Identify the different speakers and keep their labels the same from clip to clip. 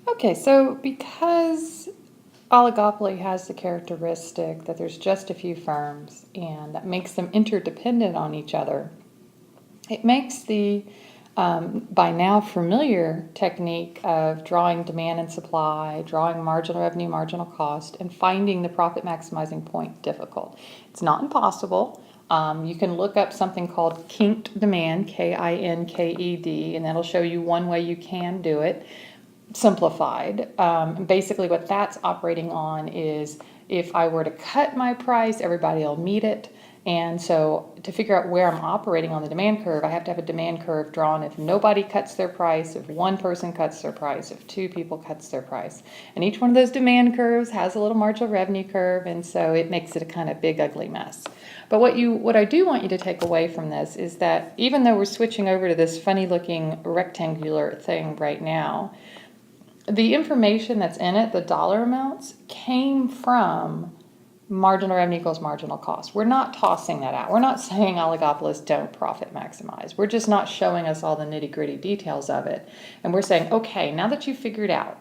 Speaker 1: Okay, so because oligopoly has the characteristic that there's just a few firms and that makes them interdependent on each other, it makes the by now familiar technique of drawing demand and supply, drawing marginal revenue, marginal cost, and finding the profit maximizing point difficult. It's not impossible. You can look up something called Kinked Demand, Kinked, and that'll show you one way you can do it, simplified. Basically, what that's operating on is if I were to cut my price, everybody will meet it. And so to figure out where I'm operating on the demand curve, I have to have a demand curve drawn if nobody cuts their price, if one person cuts their price, if two people cuts their price. And each one of those demand curves has a little marginal revenue curve, and so it makes it a kind of big ugly mess. But what I do want you to take away from this is that even though we're switching over to this funny looking rectangular thing right now, the information that's in it, the dollar amounts, came from marginal revenue equals marginal cost. We're not tossing that out. We're not saying oligopolists don't profit maximize. We're just not showing us all the nitty-gritty details of it. And we're saying, okay, now that you've figured out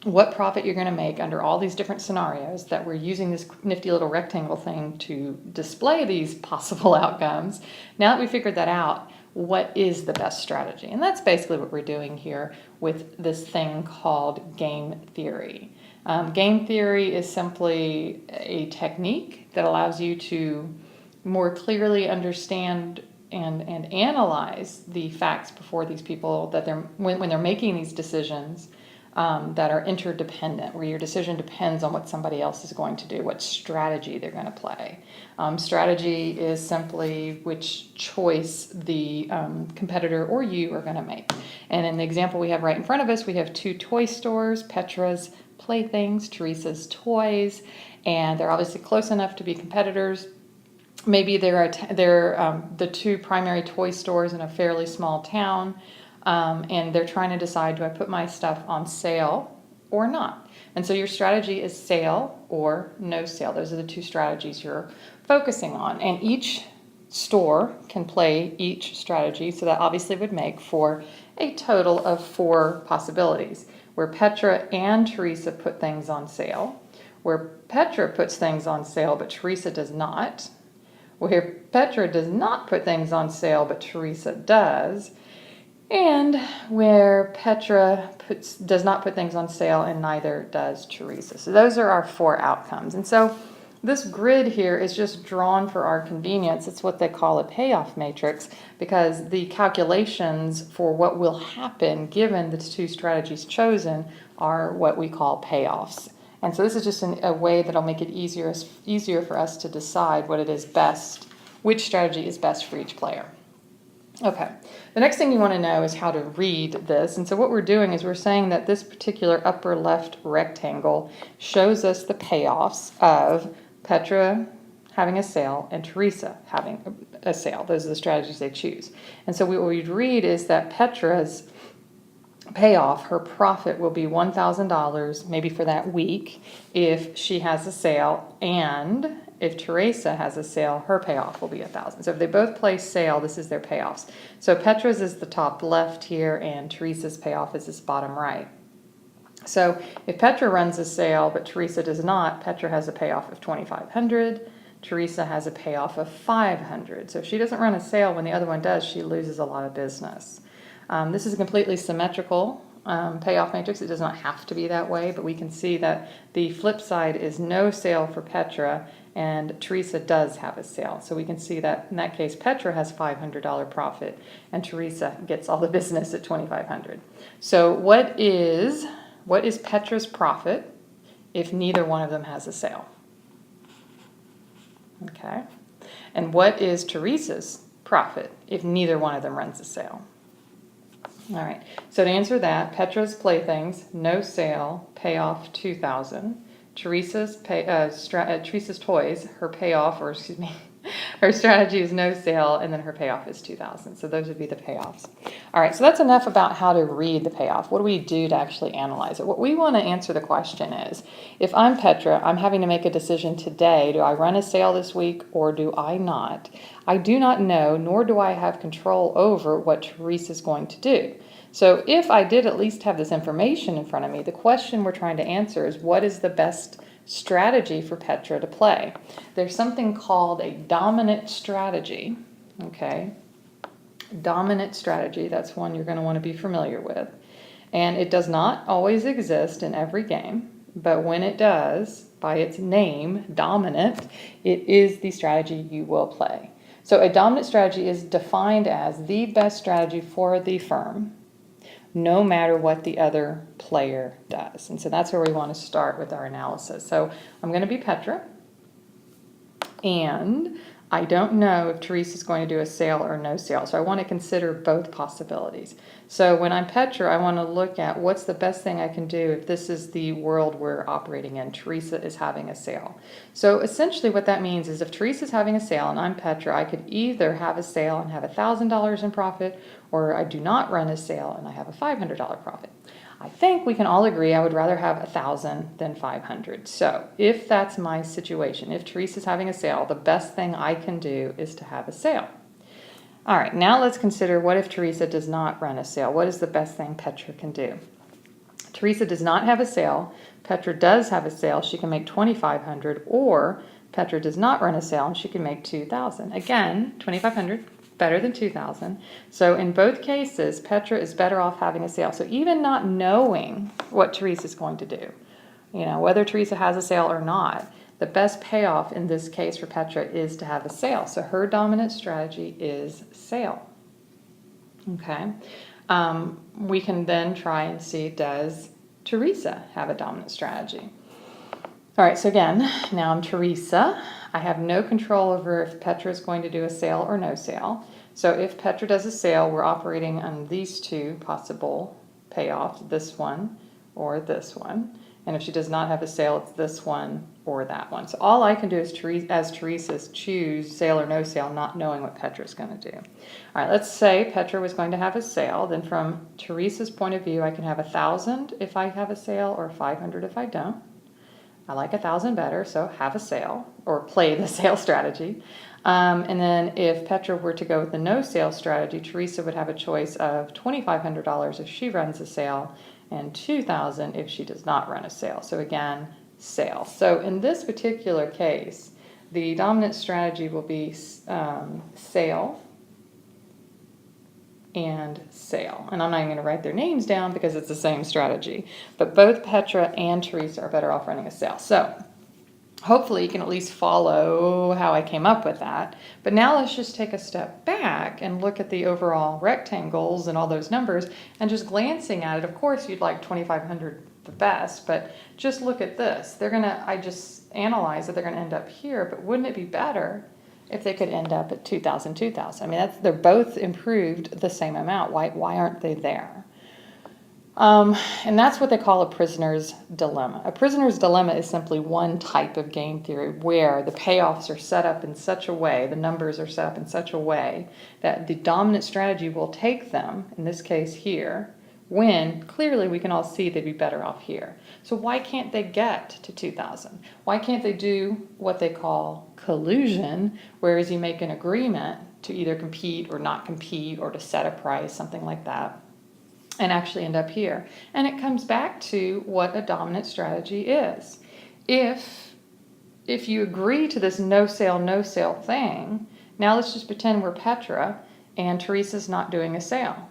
Speaker 1: what profit you're going to make under all these different scenarios, that we're using this nifty little rectangle thing to display these possible outcomes, now that we figured that out, what is the best strategy? And that's basically what we're doing here with this thing called game theory. Game theory is simply a technique that allows you to more clearly understand and analyze the facts before these people that when they're making these decisions that are interdependent, where your decision depends on what somebody else is going to do, what strategy they're going to play. Strategy is simply which choice the competitor or you are going to make. And in the example we have right in front of us, we have two toy stores, Petra's Playthings, Teresa's Toys, and they're obviously close enough to be competitors. Maybe they're the two primary toy stores in a fairly small town, and they're trying to decide, do I put my stuff on sale or not? And so your strategy is sale or no sale. Those are the two strategies you're focusing on. And each store can play each strategy, so that obviously would make for a total of 4 possibilities, where Petra and Teresa put things on sale, where Petra puts things on sale but Teresa does not, where Petra does not put things on sale but Teresa does, and where Petra does not put things on sale and neither does Teresa. So those are our 4 outcomes. And so this grid here is just drawn for our convenience. It's what they call a payoff matrix, because the calculations for what will happen given the 2 strategies chosen are what we call payoffs. And so this is just a way that'll make it easier for us to decide what it is best, which strategy is best for each player. Okay, the next thing you want to know is how to read this. And so what we're doing is we're saying that this particular upper left rectangle shows us the payoffs of Petra having a sale and Teresa having a sale. Those are the strategies they choose. And so what we'd read is that Petra's payoff, her profit will be $1,000 maybe for that week if she has a sale, and if Teresa has a sale, her payoff will be $1,000. So if they both place sale, this is their payoffs. So Petra's is the top left here, and Teresa's payoff is this bottom right. So if Petra runs a sale but Teresa does not, Petra has a payoff of $2,500. Teresa has a payoff of $500. So if she doesn't run a sale when the other one does, she loses a lot of business. This is a completely symmetrical payoff matrix. It does not have to be that way, but we can see that the flip side is no sale for Petra, and Teresa does have a sale. So we can see that in that case, Petra has $500 profit, and Teresa gets all the business at $2,500. So what is Petra's profit if neither one of them has a sale? Okay. And what is Teresa's profit if neither one of them runs a sale? All right. So to answer that, Petra's Playthings, no sale, payoff $2,000. Teresa's Toys, her payoff, or excuse me, her strategy is no sale, and then her payoff is $2,000. So those would be the payoffs. All right, so that's enough about how to read the payoff. What do we do to actually analyze it? What we want to answer the question is, if I'm Petra, I'm having to make a decision today. Do I run a sale this week or do I not? I do not know, nor do I have control over what Teresa's going to do. So if I did at least have this information in front of me, the question we're trying to answer is, what is the best strategy for Petra to play? There's something called a dominant strategy, okay? Dominant strategy, that's one you're going to want to be familiar with. And it does not always exist in every game, but when it does, by its name, dominant, it is the strategy you will play. So a dominant strategy is defined as the best strategy for the firm, no matter what the other player does. And so that's where we want to start with our analysis. So I'm going to be Petra, and I don't know if Teresa's going to do a sale or no sale, so I want to consider both possibilities. So when I'm Petra, I want to look at what's the best thing I can do if this is the world we're operating in. Teresa is having a sale. So essentially what that means is if Teresa's having a sale and I'm Petra, I could either have a sale and have $1,000 in profit, or I do not run a sale and I have a $500 profit. I think we can all agree I would rather have 1,000 than 500. So if that's my situation, if Teresa's having a sale, the best thing I can do is to have a sale. All right, now let's consider what if Teresa does not run a sale? What is the best thing Petra can do? Teresa does not have a sale. Petra does have a sale. She can make 2,500, or Petra does not run a sale and she can make 2,000. Again, 2,500. Better than 2,000. So in both cases, Petra is better off having a sale. So even not knowing what Teresa's going to do, whether Teresa has a sale or not, the best payoff in this case for Petra is to have a sale. So her dominant strategy is sale. Okay. We can then try and see, does Teresa have a dominant strategy? All right, so again, now I'm Teresa. I have no control over if Petra is going to do a sale or no sale. So if Petra does a sale, we're operating on these two possible payoffs, this one or this one. And if she does not have a sale, it's this one or that one. So all I can do as Teresa is choose sale or no sale, not knowing what Petra is going to do. All right, let's say Petra was going to have a sale. Then from Teresa's point of view, I can have 1,000 if I have a sale or 500 if I don't. I like 1,000 better, so have a sale or play the sale strategy. And then if Petra were to go with the no sale strategy, Teresa would have a choice of $2,500 if she runs a sale and 2,000 if she does not run a sale. So again, sale. So in this particular case, the dominant strategy will be sale and sale. And I'm not even going to write their names down because it's the same strategy. But both Petra and Teresa are better off running a sale. So hopefully you can at least follow how I came up with that. But now let's just take a step back and look at the overall rectangles and all those numbers, and just glancing at it, of course you'd like 2,500 the best, but just look at this. I just analyzed that they're going to end up here, but wouldn't it be better if they could end up at 2,000, 2,000? I mean, they're both improved the same amount. Why aren't they there? And that's what they call a prisoner's dilemma. A prisoner's dilemma is simply one type of game theory where the payoffs are set up in such a way, the numbers are set up in such a way that the dominant strategy will take them, in this case here, when clearly we can all see they'd be better off here. So why can't they get to 2,000? Why can't they do what they call collusion, whereas you make an agreement to either compete or not compete or to set a price, something like that, and actually end up here? And it comes back to what a dominant strategy is. If you agree to this no sale thing, now let's just pretend we're Petra and Teresa's not doing a sale.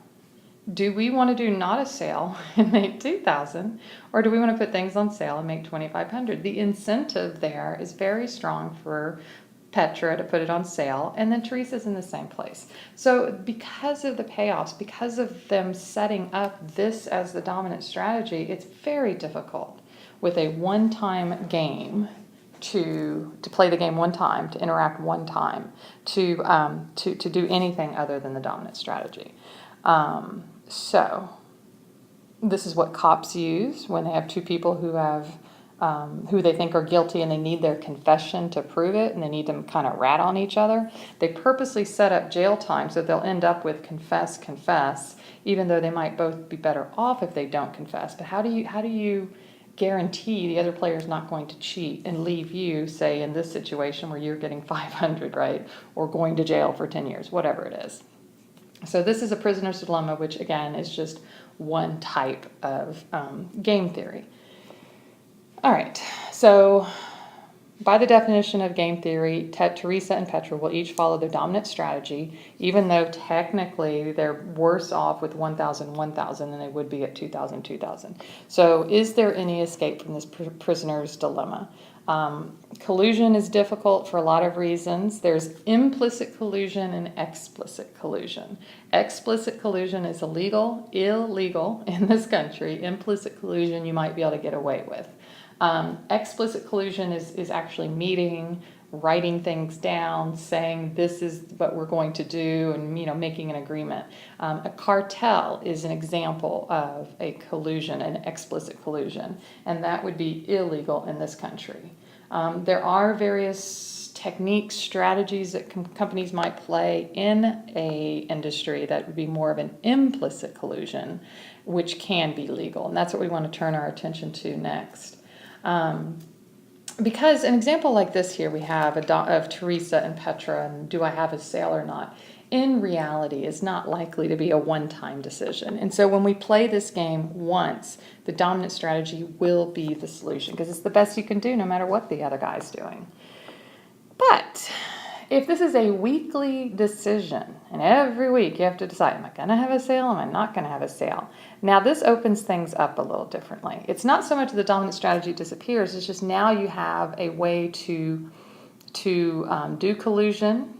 Speaker 1: Do we want to do not a sale and make 2,000, or do we want to put things on sale and make 2,500? The incentive there is very strong for Petra to put it on sale, and then Teresa's in the same place. So because of the payoffs, because of them setting up this as the dominant strategy, it's very difficult with a one-time game to play the game one time, to interact one time, to do anything other than the dominant strategy. So this is what cops use when they have two people who they think are guilty and they need their confession to prove it, and they need to kind of rat on each other. They purposely set up jail time so they'll end up with confess, even though they might both be better off if they don't confess. But how do you guarantee the other player is not going to cheat and leave you, say, in this situation where you're getting 500, right, or going to jail for 10 years, whatever it is? So this is a prisoner's dilemma, which again is just one type of game theory. All right, so by the definition of game theory, Teresa and Petra will each follow their dominant strategy, even though technically they're worse off with 1,000, 1,000 than they would be at 2,000, 2,000. So is there any escape from this prisoner's dilemma? Collusion is difficult for a lot of reasons. There's implicit collusion and explicit collusion. Explicit collusion is illegal in this country. Implicit collusion you might be able to get away with. Explicit collusion is actually meeting, writing things down, saying this is what we're going to do, and making an agreement. A cartel is an example of a collusion, an explicit collusion, and that would be illegal in this country. There are various techniques, strategies that companies might play in a industry that would be more of an implicit collusion, which can be legal, and that's what we want to turn our attention to next. Because an example like this here we have of Teresa and Petra, and do I have a sale or not, in reality is not likely to be a one-time decision. And so when we play this game once, the dominant strategy will be the solution, because it's the best you can do no matter what the other guy's doing. But if this is a weekly decision, and every week you have to decide, am I going to have a sale, am I not going to have a sale? Now this opens things up a little differently. It's not so much the dominant strategy disappears, it's just now you have a way to do collusion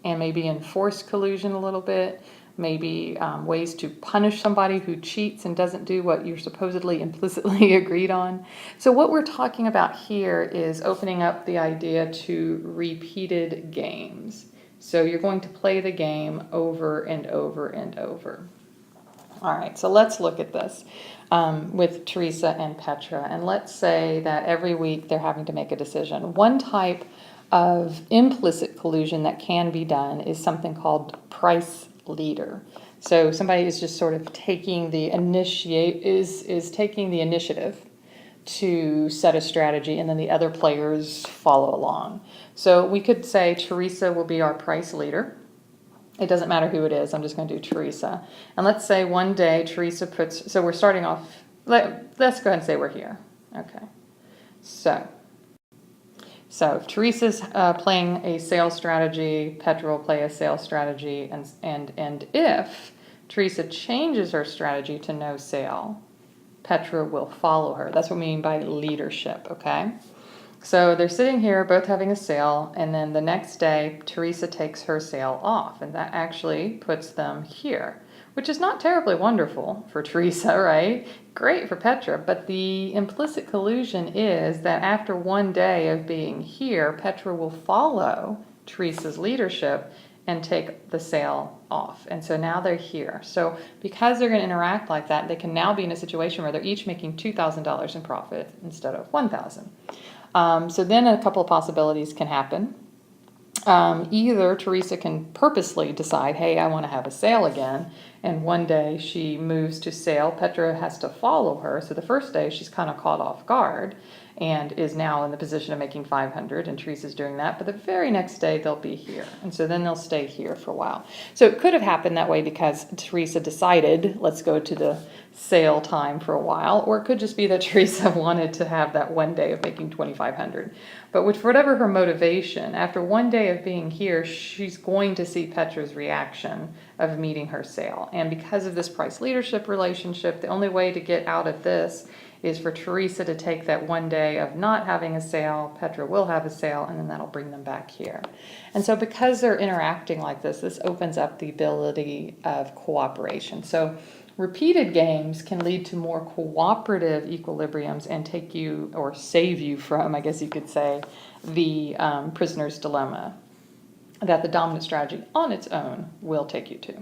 Speaker 1: and maybe enforce collusion a little bit, maybe ways to punish somebody who cheats and doesn't do what you're supposedly implicitly agreed on. So what we're talking about here is opening up the idea to repeated games. So you're going to play the game over and over and over. All right, so let's look at this with Teresa and Petra, and let's say that every week they're having to make a decision. One type of implicit collusion that can be done is something called price leader. So somebody is just sort of taking the taking the initiative to set a strategy, and then the other players follow along. So we could say Teresa will be our price leader. It doesn't matter who it is, I'm just going to do Teresa. And let's say one day Teresa puts, so we're starting off, let's go ahead and say we're here. Okay. So if Teresa's playing a sales strategy, Petra will play a sales strategy, and if Teresa changes her strategy to no sale, Petra will follow her. That's what we mean by leadership, okay? So they're sitting here, both having a sale, and then the next day, Teresa takes her sale off, and that actually puts them here, which is not terribly wonderful for Teresa, right? Great for Petra, but the implicit collusion is that after one day of being here, Petra will follow Teresa's leadership and take the sale off. And so now they're here. So because they're going to interact like that, they can now be in a situation where they're each making $2,000 in profit instead of $1,000. So then a couple of possibilities can happen. Either Teresa can purposely decide, hey, I want to have a sale again, and one day she moves to sale. Petra has to follow her, so the first day she's kind of caught off guard and is now in the position of making 500, and Teresa's doing that, but the very next day they'll be here, and so then they'll stay here for a while. So it could have happened that way because Teresa decided, let's go to the sale time for a while, or it could just be that Teresa wanted to have that one day of making 2,500. But for whatever her motivation, after one day of being here, she's going to see Petra's reaction of meeting her sale. And because of this price leadership relationship, the only way to get out of this is for Teresa to take that one day of not having a sale, Petra will have a sale, and then that'll bring them back here. And so because they're interacting like this opens up the ability of cooperation. So repeated games can lead to more cooperative equilibriums and take you, or save you from, I guess you could say, the prisoner's dilemma that the dominant strategy on its own will take you to.